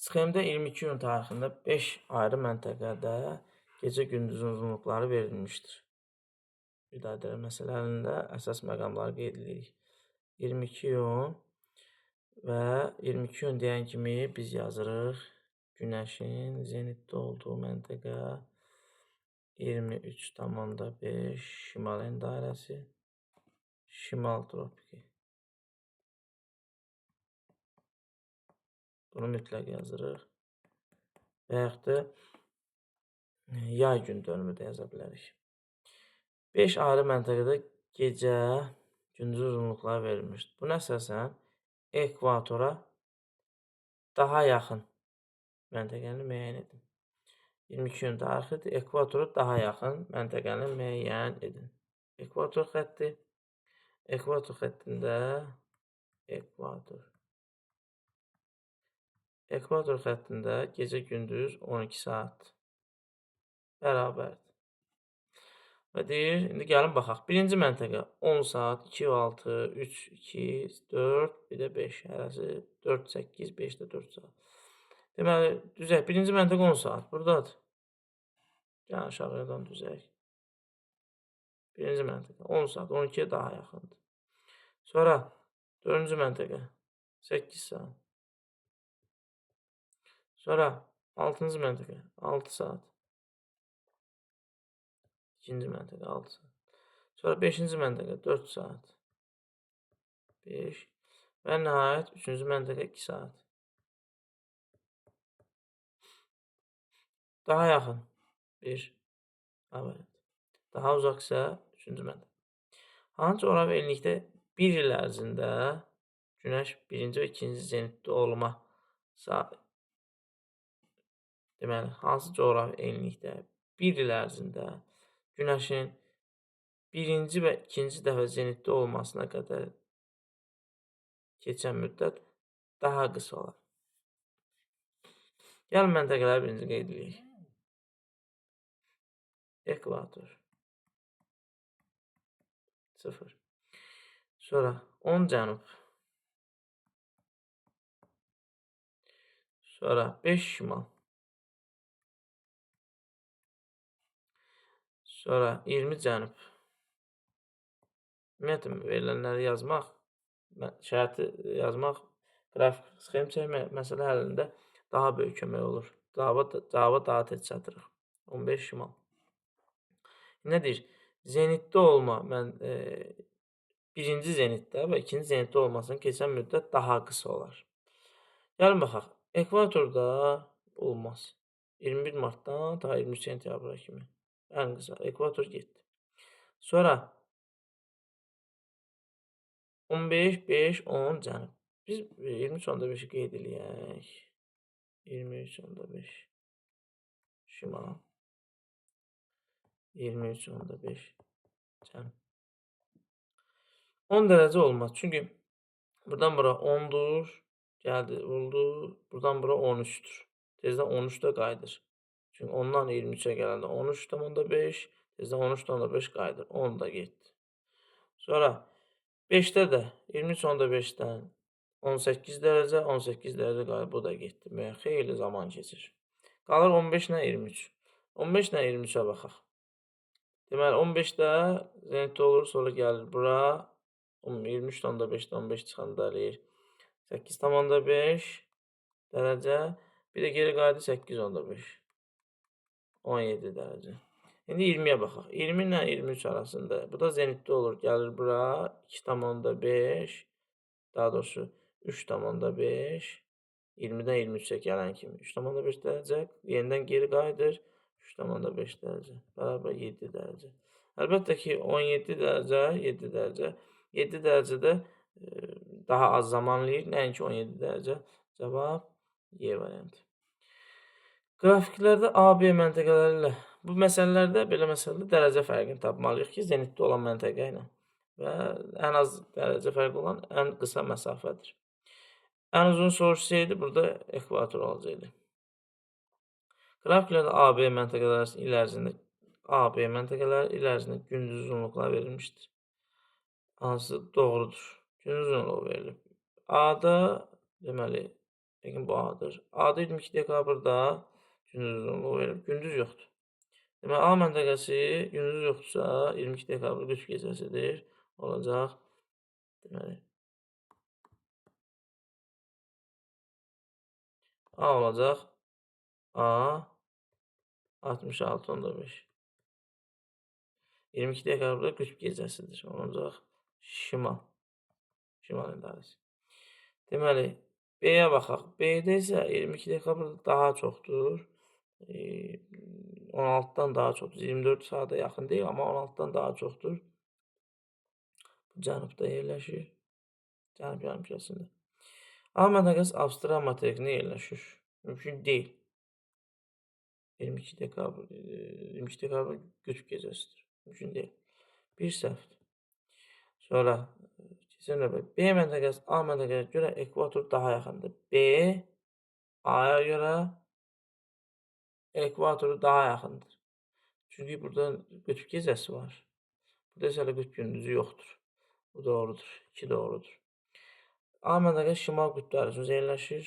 Sxemdə 22 iyun tarixində 5 ayrı məntəqədə gecə-gündüz uzunluqları verilmişdir. Bir daha deyirəm, məsələlərində əsas məqamları qeyd edirik. 22 iyun və 22 iyun deyən kimi biz yazırıq Günəşin zenitdə olduğu məntəqə 23,5 şimal en dairəsi, şimal tropiki. Bunu mütləq yazırıq. Və yaxud da yay gün dönümü də yaza bilərik. 5 ayrı məntəqədə gecə, gündüz uzunluqları verilmişdir. Buna əsasən ekvatora daha yaxın məntəqəni müəyyən edin. 22 iyun tarixidir. Ekvatora daha yaxın məntəqəni müəyyən edin. Ekvator xətti. Ekvator xəttində Ekvator xəttində gecə-gündüz 12 saat bərabərdir. Və deyir, indi gəlin baxaq. Birinci məntəqə 10 saat, 2, 6, 3, 2, 4, bir də 5. Hərəsi 4, 8, 5 də 4 saat. Deməli, düzək. Birinci məntəqə 10 saat. Buradadır. Yəni, aşağıdan düzək. Birinci məntəqə 10 saat, 12-yə daha yaxındır. Sonra, 4-cü məntəqə 8 saat. Sonra, 6-cı məntəqə 6 saat. 2-ci məntəqə 6 saat. Sonra 5-ci məntəqə 4 saat. 5. Və nəhayət 3-cü məntəqə 2 saat. Daha yaxın 1. Daha uzaq isə 3-cü məntəqə. Hansı coğrafi enlikdə 1 il ərzində Günəş 1-ci və 2-ci zenitdə olma saat. Deməli, hansı coğrafi enlikdə 1 il ərzində Günəşin 1-ci və 2-ci dəfə zenitdə olmasına qədər keçən müddət daha qısa olar. Gəlin məntəqələri birinci qeyd edək. Ekvator 0. Sonra 10 cənub. Sonra 5 şimal. Sonra 20 cənub. Ümumiyyətlə, verilənləri yazmaq, şərti yazmaq, qrafik sxem çəkmək məsələ həllində daha böyük kömək olur. Cavaba daha tez çatırıq. 15 şimal. Nə deyir? Zenitdə olma, birinci zenitdə və ikinci zenitdə olmasının keçən müddət daha qısa olar. Gəlin baxaq. Ekvatorda olmaz. 21 martdan ta 23 sentyabra kimi. Ən qısa. Ekvator getdi. Sonra 15, 5, 10 cənub. Biz 23.5-i qeyd eləyək. 23.5 şimal. 23.5 cənub. 10 dərəcə olmaz. Çünki buradan bura 10-dur. Gəldi, oldu. Buradan bura 13-dür. Tezdən 13-də qayıdır. Çünki 10-dan 23-ə gələndə 13.5. Tezdən 13.5 qayıdır. 10 da getdi. Sonra 5-də də 23.5-dən 18 dərəcə, 18 dərəcə qayıdır. Bu da getdi. Xeyli zaman keçir. Qalır 15 ilə 23. 15 ilə 23-ə baxaq. Deməli, 15-də zenitdə olur, sonra gəlir bura. 23.5-dən 15 çıxanda eləyir 8.5 dərəcə. Bir də geri qayıdır 8.5. 17 dərəcə. İndi 20-yə baxaq. 20 ilə 23 arasında. Bu da zenitdə olur. Gəlir bura 2.5. Daha doğrusu 3.5. 20-dən 23-ə gələn kimi. 3.5 dərəcə. Yenidən geri qayıdır. 3.5 dərəcə. Bərabər 7 dərəcə. Əlbəttə ki, 17 dərəcə, 7 dərəcə. 7 dərəcədə daha az zamanlayır. Nəinki 17 dərəcə. Cavab Y variantı. Qrafiklərdə AB məntəqələri ilə bu məsələlərdə, belə məsələdə dərəcə fərqini tapmalıyıq ki, zenitdə olan məntəqə ilə və ən az dərəcə fərqi olan ən qısa məsafədir. Ən uzun soruşsaydı, burada ekvator olacaqdı. Qrafiklərdə AB məntəqələri ilə ərzində gündüz uzunluqları verilmişdir. Hansı doğrudur? Gündüz uzunluğu verilib. A-da deməli Lakin bu A-dır. A-da 22 dekabrda gündüz uzunluğu verir. Gündüz yoxdur. Deməli, A məntəqəsi gündüz yoxdursa, 22 dekabr qütb gecəsidir. Olacaq. Deməli, A olacaq. A 66.5. 22 dekabrda qütb gecəsidir. Olacaq. Şimal. Şimal idarəsi. Deməli, B-yə baxaq. B-də isə 22 dekabrda daha çoxdur. 16-dan daha çoxdur. 24 saata yaxın deyil, amma 16-dan daha çoxdur. Bu cənubda yerləşir. Cənub yarımkürəsində. A məntəqəsi Avstraliya materikində yerləşir. Mümkün deyil. 22 dekabr qütb gecəsidir. Mümkün deyil. Bir səhvdir. Sonra keçən növbə B məntəqəsi A məntəqəsinə görə ekvator daha yaxındır. B A-ya görə ekvatoru daha yaxındır. Çünki burada qütb gecəsi var. Burada isə qütb gündüzü yoxdur. Bu doğrudur. 2 doğrudur. A məntəqəsi şimal qütbləri üçün yerləşir.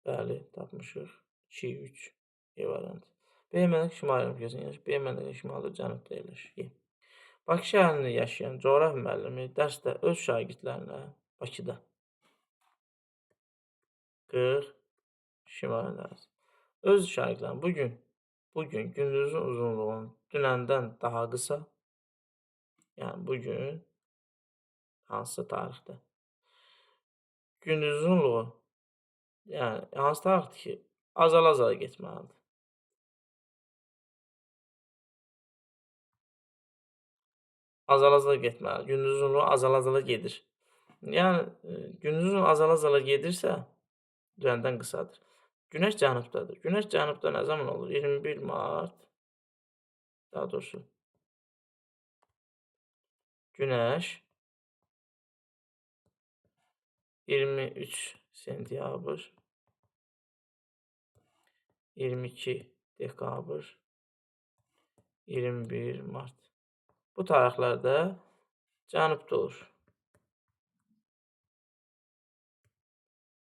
Bəli, tapmışıq. 2, 3 E variantı. B məntəqəsi şimal yarımkürəsində yerləşir. B məntəqəsi şimalda cənubda yerləşir. Bakı şəhərində yaşayan coğrafiya müəllimi dərsdə öz şagirdlərinə Bakıda 40 şimal idarəsi. Öz şagirdlərinə bugün gündüzün uzunluğunun dünəndən daha qısa, yəni bugün hansısa tarixdə gündüzün uzunluğu, yəni hansı tarixdir ki, azala-azala getməlidir. Azala-azala getməlidir. Gündüz uzunluğu azala-azala gedir. Yəni gündüzün azala-azala gedirsə, dünəndən qısadır. Günəş cənubdadır. Günəş cənubda nə zaman olur? 21 mart, daha doğrusu Günəş 23 sentyabr, 22 dekabr, 21 mart. Bu tarixlərdə cənubda olur.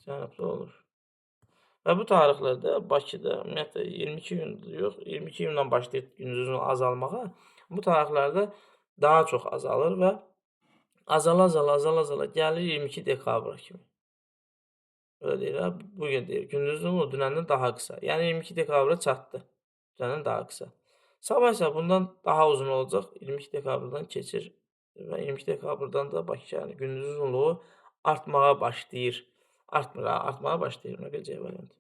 Cənubda olur. Və bu tarixlərdə Bakıda ümumiyyətlə 22 gündür yox, 22 gündən başlayır gündüzün azalmağa. Bu tarixlərdə daha çox azalır və azala-azala gəlir 22 dekabra kimi. Öyle deyirlər, bugün deyir, gündüzün o dünəndən daha qısa. Yəni 22 dekabra çatdı. Dünəndən daha qısa. Sabah isə bundan daha uzun olacaq. 22 dekabrdan keçir və 22 dekabrdan da Bakı şəhərinin gündüz uzunluğu artmağa başlayır. Artmağa başlayır. Ona görə C variantı.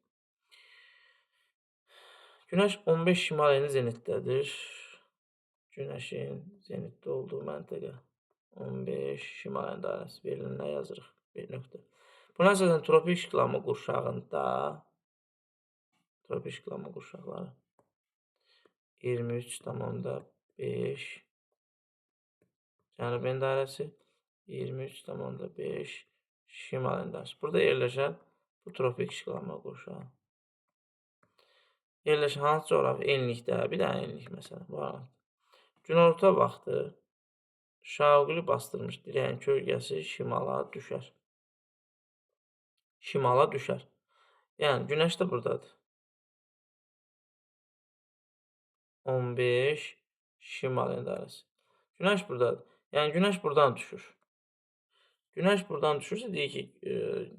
Günəş 15 şimal eni zenitdədir. Günəşin zenitdə olduğu məntəqə 15 şimal eni dairəsi verilir. Nə yazırıq? Bir nöqtə. Buna əsasən tropik şıqlama qurşağında tropik şıqlama qurşaqları 23,5 cənub eni dairəsi 23,5 şimal eni dairəsi. Burada yerləşən bu tropik şıqlama qurşağı. Yerləşən hansı coğrafi enlikdə? Bir dənə enlik məsələn. Var. Günorta vaxtı Şauguli bastırmış dirəyin kölgəsi şimala düşər. Şimala düşər. Yəni günəş də buradadır. 15 şimal eni dairəsi. Günəş buradadır. Yəni günəş buradan düşür. Günəş buradan düşürsə deyir ki,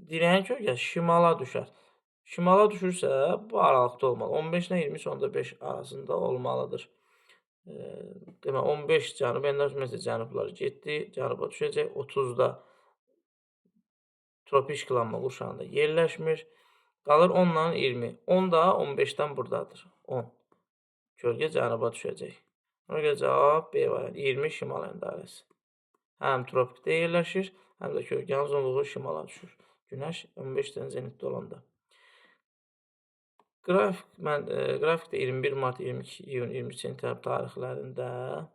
dirəyin kölgəsi şimala düşər. Şimala düşürsə bu aralıqda olmalı. 15 ilə 23,5 arasında olmalıdır. Demək 15 cənub endarı cənubları getdi, cənuba düşəcək. 30-da tropik şıqlanma qurşağında yerləşmir. Qalır 10 ilə 20. 10 da 15-dən buradadır. 10. Kölgə cənuba düşəcək. Ona görə cavab B variantı. 20 şimal eni dairəsi. Həm tropikdə yerləşir, həm də kölgənin uzunluğu şimala düşür. Günəş 15-dən zenitdə olanda. Qrafikdə 21 mart, 22 iyun, 23 sentyabr tarixlərində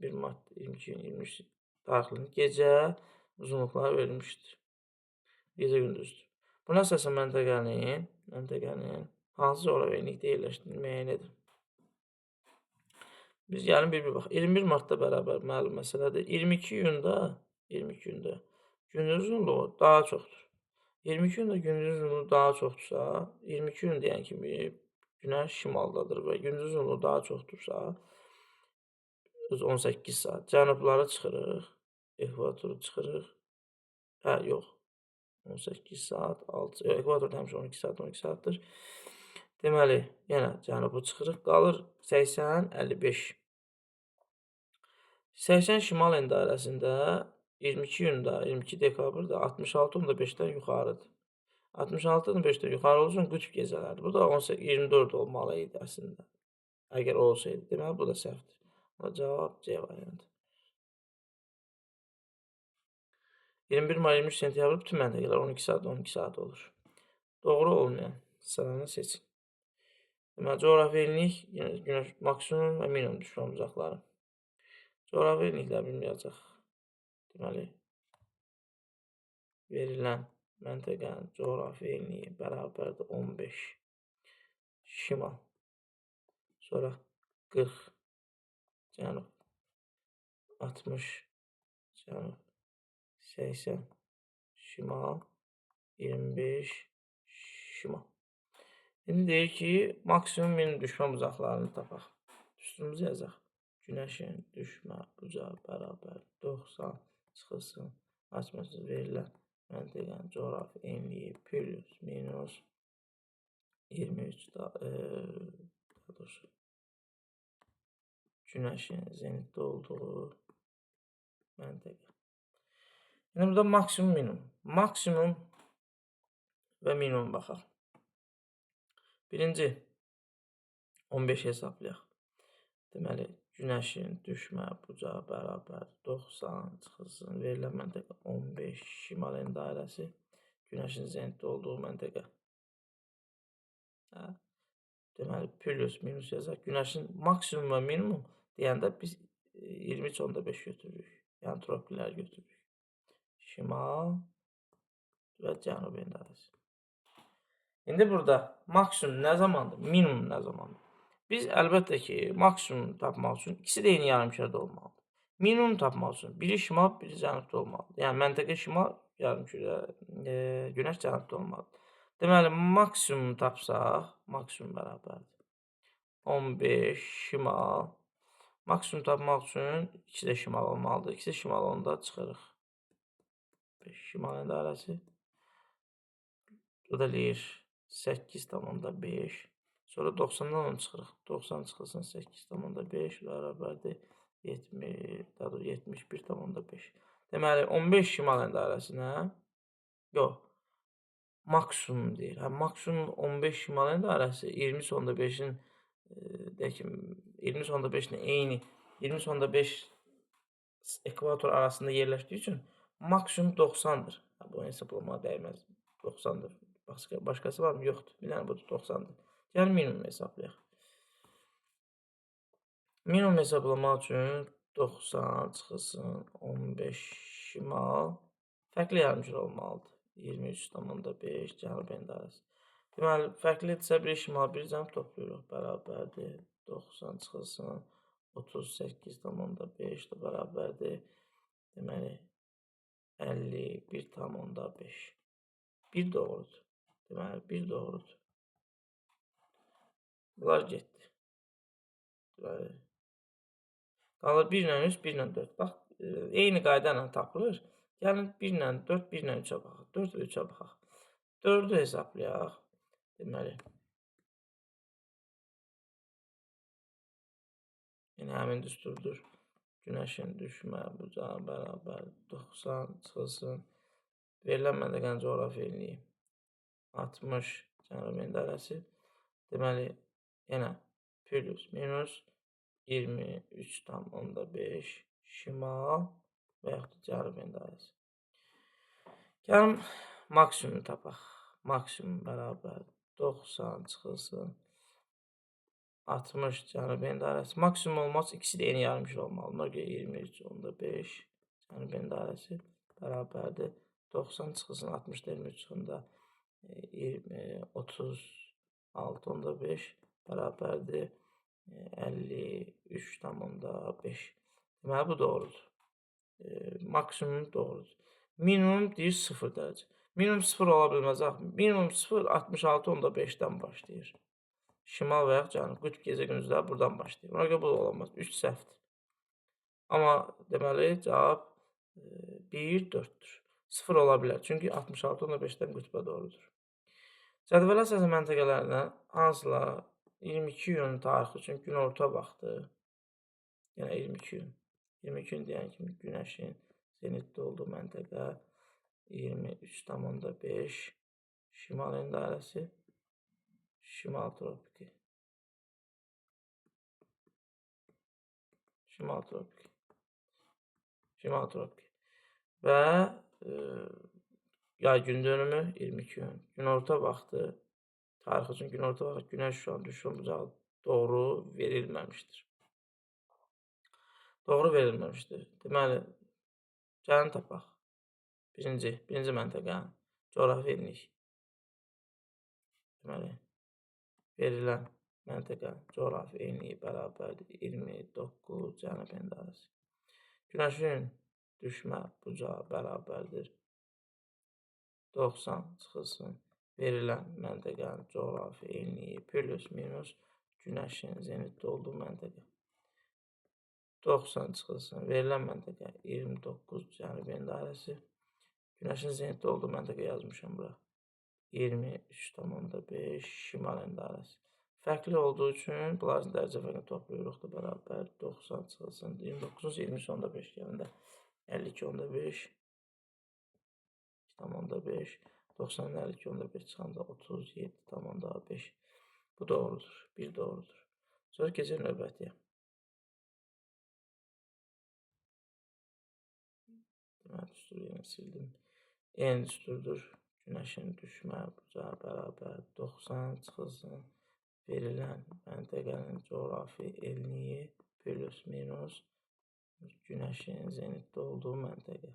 1 mart, 22 iyun, 23 tarixlərində gecə uzunluqları verilmişdir. Gecə gündüzdür. Buna əsasən məntəqənin hansı coğrafi enlikdə yerləşdiyini müəyyən edin. Biz gəlin bir bax. 21 martda bərabər məlum məsələdir. 22 iyunda gündüz uzunluğu daha çoxdur. 22 gündə gündüz uzunluğu daha çoxdursa, 22 gün deyən kimi günəş şimaldadır və gündüz uzunluğu daha çoxdursa, öz 18 saat. Cənublara çıxırıq, ekvatoru çıxırıq. Hə, yox. 18 saat, 6, ekvatorda həmişə 12 saat, 12 saatdır. Deməli, yenə cənubu çıxırıq, qalır 80, 55. 80 şimal en dairəsində 22 gündə, 22 dekabrda 66,5-dən yuxarıdır. 66,5-dən yuxarı olsun qütb gecələrdir. Bu da 24 olmalı idi əslində. Əgər olsaydı, deməli bu da səhvdir. Cavab C variantı. 21 may 23 sentyabr bütün məntəqələr 12 saat 12 saat olur. Doğru olmayan sıranı seçin. Deməli, coğrafi enlik, günəş maksimum və minimum düşmə uzaqları. Coğrafi enliklər bilməyəcək. Deməli, verilən məntəqənin coğrafi enliyi bərabərdir 15 şimal. Sonra 40 cənub, 60 cənub, 80 şimal, 25 şimal. İndi deyir ki, maksimum minimum düşmə bucaqlarını tapaq. Üstümüzü yazaq. Günəşin düşmə bucağı bərabər 90 çıxılsın, açmasız verilən məntəqənin coğrafi enliyi plus minus 23 günəşin zenitdə olduğu məntəqə. Yəni, burada maksimum, minimum. Maksimum və minimum baxaq. Birinci, 15 hesablayaq. Deməli, günəşin düşmə bucağı bərabər 90 çıxılsın. Verilən məntəqə 15 şimal en dairəsi. Günəşin zenitdə olduğu məntəqə. Deməli, plus, minus yazaq. Günəşin maksimum və minimum deyəndə biz 23,5 götürürük. Yəni, tropiklər götürürük. Şimal və cənub en dairəsi. İndi burada maksimum nə zamandır, minimum nə zamandır? Biz əlbəttə ki, maksimum tapmaq üçün ikisi də eyni yarımkürədə olmalıdır. Minimum tapmaq üçün biri şimal, biri cənubda olmalıdır. Yəni, məntəqə şimal, yarımkürə, günəş cənubda olmalıdır. Deməli, maksimum tapsaq, maksimum bərabərdir 15 şimal. Maksimum tapmaq üçün ikisi də şimal olmalıdır. İkisi də şimal olanda çıxırıq. 5 şimal en dairəsi. Bu da eləyir 8,5. Sonra 90-dan 10 çıxırıq. 90 çıxılsın 8,5 bərabərdir 71,5. Deməli, 15 şimal en dairəsinə, yox, maksimum deyir. Maksimum 15 şimal en dairəsi 20,5-in 20,5-in eyni 20,5 ekvator arasında yerləşdiyi üçün maksimum 90-dır. Bu hesablamağa dəyməz. 90-dır. Başqası var mı? Yoxdur. Yəni, bu da 90-dır. Yəni, minimum hesablayaq. Minimum hesablamaq üçün 90 çıxılsın 15 şimal. Fərqli yarımkürə olmalıdır. 23,5 cənub en dairəsi. Deməli, fərqlidirsə, bir şimal, bir cənub toplayırıq. Bərabərdir 90 çıxılsın 38,5 da bərabərdir. Deməli, 51,5. Bir doğrudur. Deməli, bir doğrudur. Bunlar getdi. Deməli, qalır 1 ilə 3, 1 ilə 4. Bax, eyni qayda ilə tapılır. Gəlin 1 ilə 4, 1 ilə 3-ə baxaq. 4 və 3-ə baxaq. 4-ü hesablayaq. Deməli, yenə həmin düsturdur. Günəşin düşmə bucağı bərabər 90 çıxılsın. Verilən məntəqənin coğrafi enliyi 60 cənub en dairəsi. Deməli, yenə plus minus 23,5 şimal və yaxud da cənub en dairəsi. Gəlin maksimum tapaq. Maksimum bərabər 90 çıxılsın 60 cənub en dairəsi. Maksimum olmaq üçün ikisi də eyni yarımkürə olmalı. Buna görə 23,5 cənub en dairəsi bərabərdir 90 çıxılsın 60 23 çıxında 36,5 bərabərdir 53,5. Deməli, bu doğrudur. Maksimum doğrudur. Minimum deyir 0 dərəcə. Minimum 0 ola bilməz. Minimum 0 66.5-dən başlayır. Şimal və yaxud cənub, qütb gecə gündüzlər buradan başlayır. Ona görə bu da olamaz. 3 səhvdir. Amma deməli cavab 1, 4-dür. 0 ola bilər. Çünki 66.5-dən qütbə doğrudur. Cədvələ əsasən məntəqələrindən hansılar 22 gün tarixi üçün günorta vaxtı, yəni 22 gün. 22 gün deyən kimi günəşin zenitdə olduğu məntəqə 23,5 şimal dairəsi, şimal tropiki. Şimal tropiki. Şimal tropiki. Və yay gün dönümü 22 gün. Günorta vaxtı, tarix üçün günorta vaxtı günəş şu an düşün bucağı doğru verilməmişdir. Doğru verilməmişdir. Deməli, gəlin tapaq. Birinci məntəqənin coğrafi enlik. Deməli, verilən məntəqənin coğrafi enliyi bərabərdir 29 cənub dairəsi. Günəşin düşmə bucağı bərabərdir 90 çıxılsın verilən məntəqənin coğrafi enliyi plus minus günəşin zenitdə olduğu məntəqə. 90 çıxılsın verilən məntəqə 29 cənub dairəsi. Günəşin zenitdə olduğu məntəqə yazmışam bura. 23,5 şimal dairəsi. Fərqli olduğu üçün bunların dərəcə fərqini toplayırıq da bərabər 90 çıxılsın 29, 23,5 gəlində 52,5 2,5 90, 52,5 çıxanda 37,5. Bu doğrudur. Bir doğrudur. Sonra keçək növbətiyə. Deməli, düstur yenə sildim. En düsturdur. Günəşin düşmə bucağı bərabər 90 çıxılsın verilən məntəqənin coğrafi enliyi plus minus günəşin zenitdə olduğu məntəqə.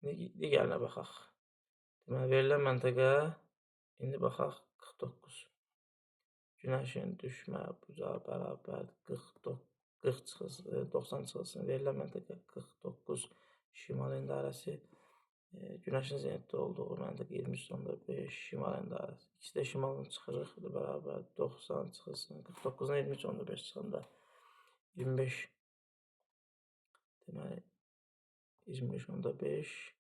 Digərinə baxaq. Deməli, verilən məntəqə indi baxaq 49. Günəşin düşmə bucağı bərabər 90 çıxılsın verilən məntəqə 49 şimal dairəsi. Günəşin zenitdə olduğu məntəqə 23,5 şimal dairəsi. İkisi də şimalını çıxırıq. Bərabər 90 çıxılsın. 49-dan 23,5 çıxanda 25. Deməli 25,5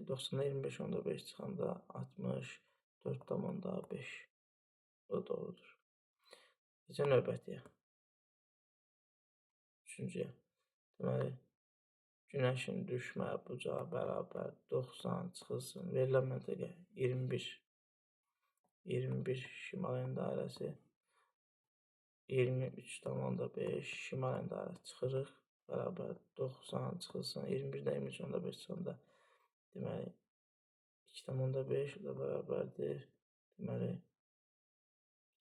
90-dan 25,5 çıxanda 64,5. Bu da doğrudur. Keçək növbətiyə. Üçüncüyə. Deməli günəşin düşmə bucağı bərabər 90 çıxılsın verilən məntəqə 21 şimal dairəsi 23,5 şimal dairəsi çıxırıq bərabər 90 çıxılsın 21-dən 23,5 çıxanda deməli 2,5 da bərabərdir. Deməli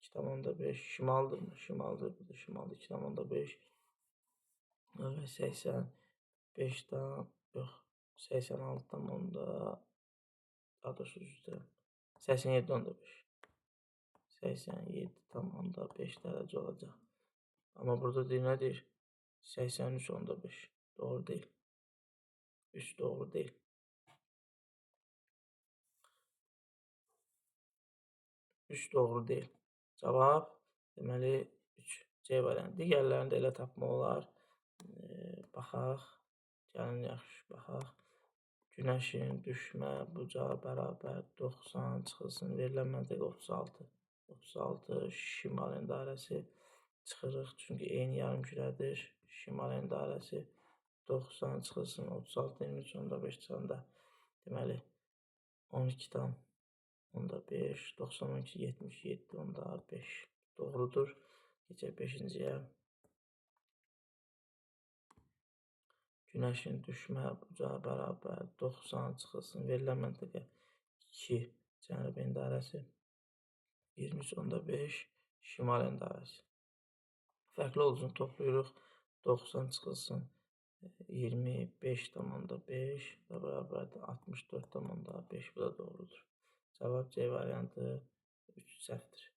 2,5 şimaldırmı? Şimaldır. Bu da şimaldır. 2,5 və 85'dan yox 86'dan onda daha doğrusu 87,5 87,5 dərəcə olacaq. Amma burada deyir nədir? 83,5 doğru deyil. 3 doğru deyil. 3 doğru deyil. Cavab deməli 3. C variantı. Digərlərini də elə tapmaq olar. Baxaq. Gəlin yaxşı baxaq. Günəşin düşmə bucağı bərabər 90 çıxılsın. Verilən məntəqə 36. 36 şimal dairəsi çıxırıq. Çünki eyni yarımkürədir. Şimal dairəsi 90 çıxılsın. 36 23,5 çıxanda deməli 12'dan onda 5 90 12 77 onda 5 doğrudur. Keçək 5-ciyə. Günəşin düşmə bucağı bərabər 90 çıxılsın. Verilən məntəqə 2 cənub dairəsi 23,5 şimal dairəsi. Fərqli olduğunu toplayırıq. 90 çıxılsın 25,5 və bərabərdir 64,5. Bu da doğrudur. Cavab C variantı 3 səhvdir.